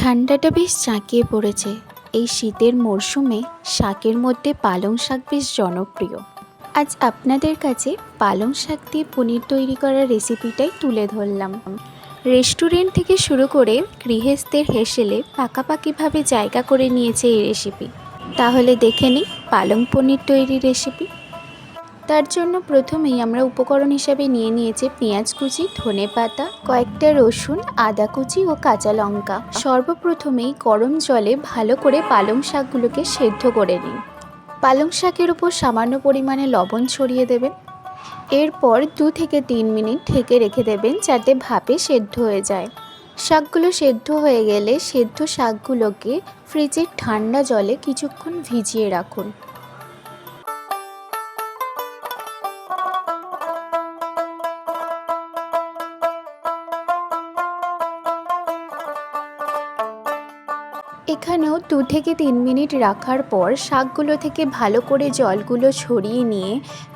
ঠান্ডাটা বেশ জাঁকিয়ে পড়েছে। এই শীতের মরশুমে শাকের মধ্যে পালং শাক বেশ জনপ্রিয়। আজ আপনাদের কাছে পালং শাক দিয়ে পনির তৈরি করার রেসিপিটাই তুলে ধরলাম। রেস্টুরেন্ট থেকে শুরু করে গৃহস্থের হেসেলে পাকাপাকিভাবে জায়গা করে নিয়েছে এই রেসিপি। তাহলে দেখে নিই পালং পনির তৈরির রেসিপি। তার জন্য প্রথমেই আমরা উপকরণ হিসাবে নিয়ে নিয়েছি পেঁয়াজ কুচি, ধনেপাতা, কয়েকটা রসুন, আদা কুচি ও কাঁচা লঙ্কা। সর্বপ্রথমেই গরম জলে ভালো করে পালং শাকগুলোকে সেদ্ধ করে নিন। পালং শাকের উপর সামান্য পরিমাণে লবণ ছড়িয়ে দেবেন। এরপর 2 থেকে 3 মিনিট ঢেকে রেখে দেবেন যাতে ভাপে সেদ্ধ হয়ে যায়। শাকগুলো সেদ্ধ হয়ে গেলে সেদ্ধ শাকগুলোকে ফ্রিজের ঠান্ডা জলে কিছুক্ষণ ভিজিয়ে রাখুন। এখানেও 2 থেকে 3 মিনিট রাখার পর শাকগুলো থেকে ভালো করে জলগুলো ছড়িয়ে নিয়ে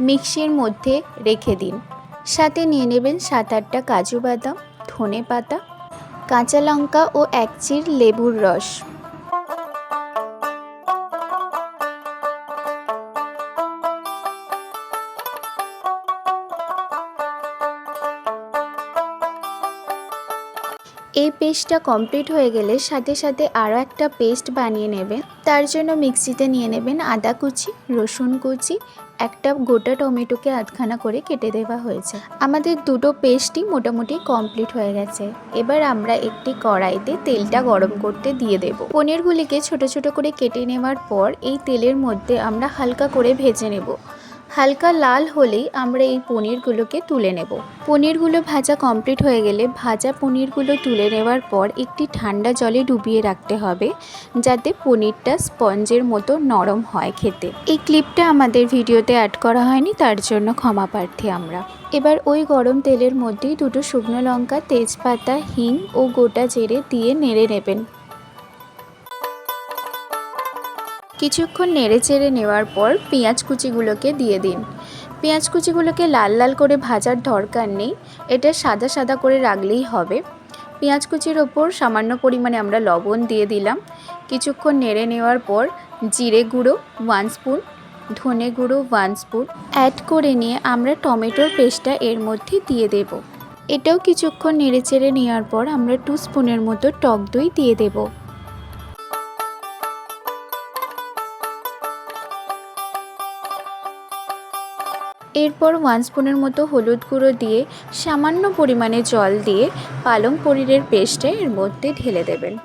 মিক্সির মধ্যে রেখে দিন। সাথে নিয়ে নেবেন 7-8টা কাজু বাদাম, ধনেপাতা, কাঁচা লঙ্কা ও 1 চির লেবুর রস। এই পেস্টটা কমপ্লিট হয়ে গেলে সাথে সাথে আরও একটা পেস্ট বানিয়ে নেবেন। তার জন্য মিক্সিতে নিয়ে নেবেন আদা কুচি, রসুন কুচি, একটা গোটা টমেটোকে আধখানা করে কেটে দেওয়া হয়েছে। আমাদের দুটো পেস্টই মোটামুটি কমপ্লিট হয়ে গেছে। এবার আমরা একটি কড়াইতে তেলটা গরম করতে দিয়ে দেব। পনিরগুলিকে ছোট ছোট করে কেটে নেওয়ার পর এই তেলের মধ্যে আমরা হালকা করে ভেজে নেব। হালকা লাল হলেই আমরা এই পনিরগুলোকে তুলে নেব। পনিরগুলো ভাজা কমপ্লিট হয়ে গেলে ভাজা পনিরগুলো তুলে নেওয়ার পর একটি ঠান্ডা জলে ডুবিয়ে রাখতে হবে যাতে পনিরটা স্পঞ্জের মতো নরম হয় খেতে। এই ক্লিপটা আমাদের ভিডিওতে অ্যাড করা হয়নি, তার জন্য ক্ষমা প্রার্থী আমরা। এবার ওই গরম তেলের মধ্যেই 2টো শুকনো লঙ্কা, তেজপাতা, হিং ও গোটা জিরে দিয়ে নেড়ে নেবেন। কিছুক্ষণ নেড়ে চেড়ে নেওয়ার পর পেঁয়াজ কুচিগুলোকে দিয়ে দিন। পেঁয়াজ কুচিগুলোকে লাল লাল করে ভাজার দরকার নেই, এটা সাদা সাদা করে রাখলেই হবে। পেঁয়াজ কুচির ওপর সামান্য পরিমাণে আমরা লবণ দিয়ে দিলাম। কিছুক্ষণ নেড়ে নেওয়ার পর জিরে গুঁড়ো 1 স্পুন, ধনে গুঁড়ো 1 স্পুন অ্যাড করে নিয়ে আমরা টমেটোর পেস্টটা এর মধ্যে দিয়ে দেব। এটাও কিছুক্ষণ নেড়ে চেড়ে নেওয়ার পর আমরা 2 স্পুনের মতো টক দই দিয়ে দেব। এরপর 1 স্পুনের মতো হলুদ গুঁড়ো দিয়ে সামান্য পরিমাণে জল দিয়ে পালং পনিরের পেস্টটা এর মধ্যে ঢেলে দেবেন।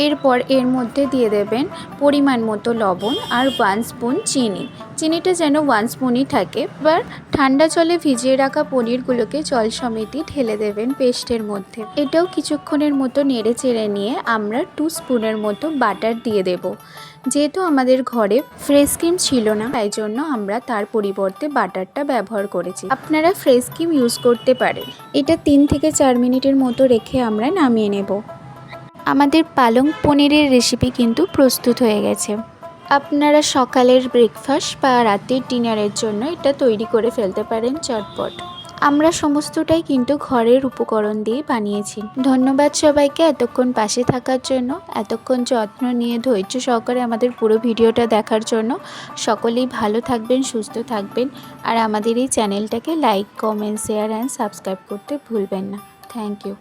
এরপর এর মধ্যে দিয়ে দেবেন পরিমাণ মতো লবণ আর 1 স্পুন চিনি। চিনিটা যেন 1 স্পুনই থাকে। এবার ঠান্ডা জলে ভিজিয়ে রাখা পনিরগুলোকে জল সমেতই ঢেলে দেবেন পেস্টের মধ্যে। এটাও কিছুক্ষণের মতো নেড়ে চেড়ে নিয়ে আমরা 2 স্পুনের মতো বাটার দিয়ে দেব। যেহেতু আমাদের ঘরে ফ্রেশ ক্রিম ছিল না, তাই জন্য আমরা তার পরিবর্তে বাটারটা ব্যবহার করেছি। আপনারা ফ্রেশ ক্রিম ইউজ করতে পারেন। এটা 3 থেকে 4 মিনিটের মতো রেখে আমরা নামিয়ে নেব। আমাদের পালং পনিরের রেসিপি কিন্তু প্রস্তুত হয়ে গেছে। আপনারা সকালের ব্রেকফাস্ট বা রাতের ডিনারের জন্য এটা তৈরি করে ফেলতে পারেন চটপট। আমরা সমস্তটাই কিন্তু ঘরের উপকরণ দিয়ে বানিয়েছি। ধন্যবাদ সবাইকে এতক্ষণ পাশে থাকার জন্য, এতক্ষণ যত্ন নিয়ে ধৈর্য সহকারে আমাদের পুরো ভিডিওটা দেখার জন্য। সকলেই ভালো থাকবেন, সুস্থ থাকবেন আর আমাদের এই চ্যানেলটাকে like, comment, share and subscribe করতে ভুলবেন না। Thank you.